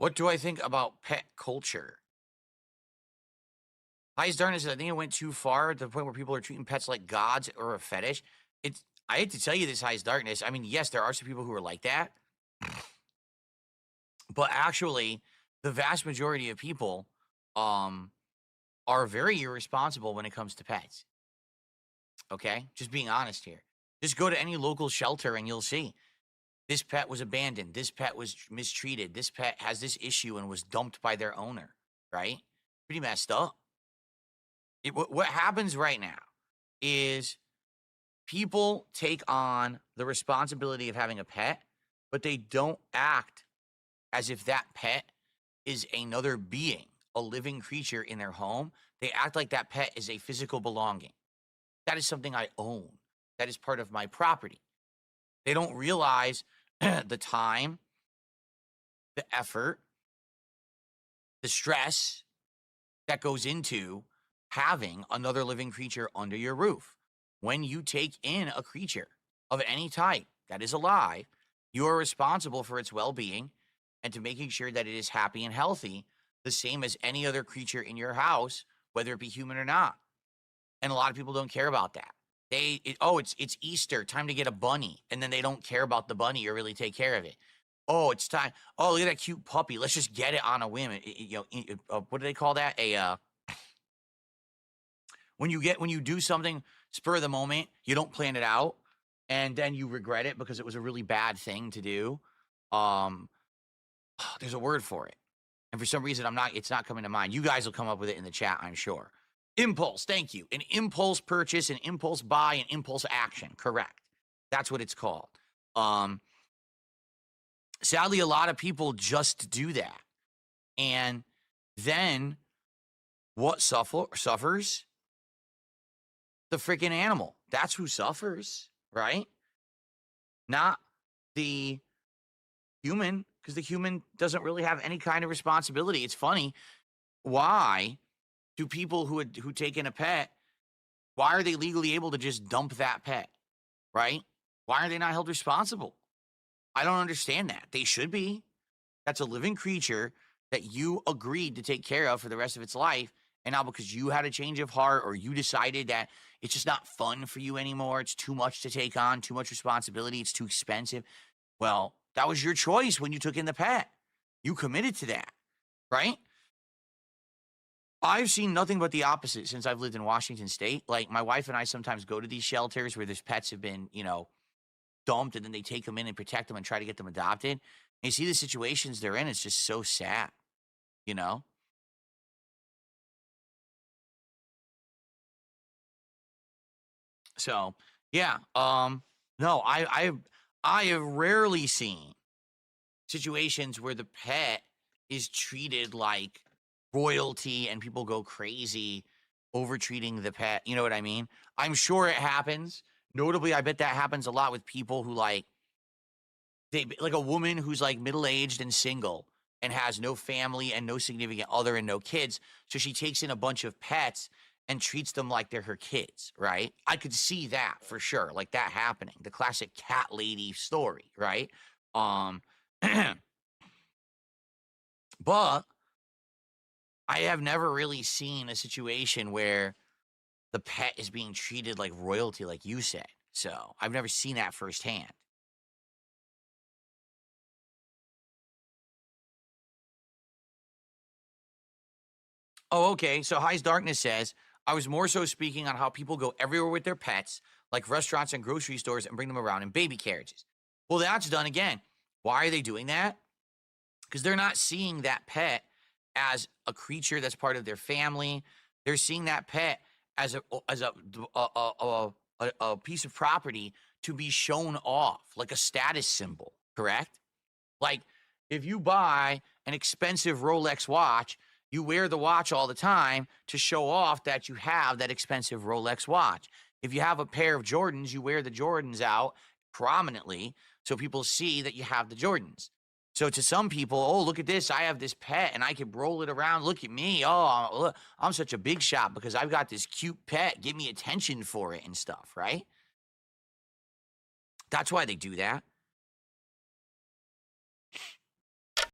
What do I think about pet culture? Highest darkness, I think it went too far to the point where people are treating pets like gods or a fetish. It's I hate to tell you this, highest darkness. I mean, yes, there are some people who are like that, but actually, the vast majority of people um are very irresponsible when it comes to pets. Okay, just being honest here. Just go to any local shelter and you'll see this pet was abandoned. This pet was mistreated. This pet has this issue and was dumped by their owner. Right? Pretty messed up. What happens right now is people take on the responsibility of having a pet, but they don't act as if that pet is another being, a living creature in their home. They act like that pet is a physical belonging. That is something I own. That is part of my property. They don't realize the time, the effort, the stress that goes into having another living creature under your roof. When you take in a creature of any type that is alive, you are responsible for its well-being and to making sure that it is happy and healthy, the same as any other creature in your house, whether it be human or not. And a lot of people don't care about that. It's Easter, time to get a bunny, and then they don't care about the bunny or really take care of it. Oh, it's time. Oh, look at that cute puppy. Let's just get it on a whim. What do they call that? When you do something spur of the moment, you don't plan it out, and then you regret it because it was a really bad thing to do. Um, there's a word for it, and for some reason it's not coming to mind. You guys will come up with it in the chat, I'm sure. Impulse, thank you. An impulse purchase, an impulse buy, an impulse action. Correct. That's what it's called. Sadly, a lot of people just do that. And then what suffers? The freaking animal. That's who suffers, right? Not the human, because the human doesn't really have any kind of responsibility. It's funny. Why do people who take in a pet, why are they legally able to just dump that pet, right? Why are they not held responsible? I don't understand that. They should be. That's a living creature that you agreed to take care of for the rest of its life. And now because you had a change of heart or you decided that it's just not fun for you anymore, it's too much to take on, too much responsibility, it's too expensive. Well, that was your choice when you took in the pet. You committed to that, right? I've seen nothing but the opposite since I've lived in Washington State. Like, my wife and I sometimes go to these shelters where these pets have been, dumped, and then they take them in and protect them and try to get them adopted. And you see the situations they're in, it's just so sad, you know? So, yeah, no, I have rarely seen situations where the pet is treated like royalty and people go crazy over treating the pet. You know what I mean? I'm sure it happens. Notably, I bet that happens a lot with people who like a woman who's like middle-aged and single and has no family and no significant other and no kids. So she takes in a bunch of pets and treats them like they're her kids, right? I could see that for sure, like that happening. The classic cat lady story, right? Um, but I have never really seen a situation where the pet is being treated like royalty, like you said. So I've never seen that firsthand. Oh, okay. So High's Darkness says, I was more so speaking on how people go everywhere with their pets, like restaurants and grocery stores, and bring them around in baby carriages. Well, that's done again. Why are they doing that? Because they're not seeing that pet as a creature that's part of their family. They're seeing that pet as a piece of property to be shown off, like a status symbol, correct? Like, if you buy an expensive Rolex watch, you wear the watch all the time to show off that you have that expensive Rolex watch. If you have a pair of Jordans, you wear the Jordans out prominently so people see that you have the Jordans. So to some people, oh, look at this. I have this pet and I can roll it around. Look at me. Oh, look, I'm such a big shot because I've got this cute pet. Give me attention for it and stuff, right? That's why they do that.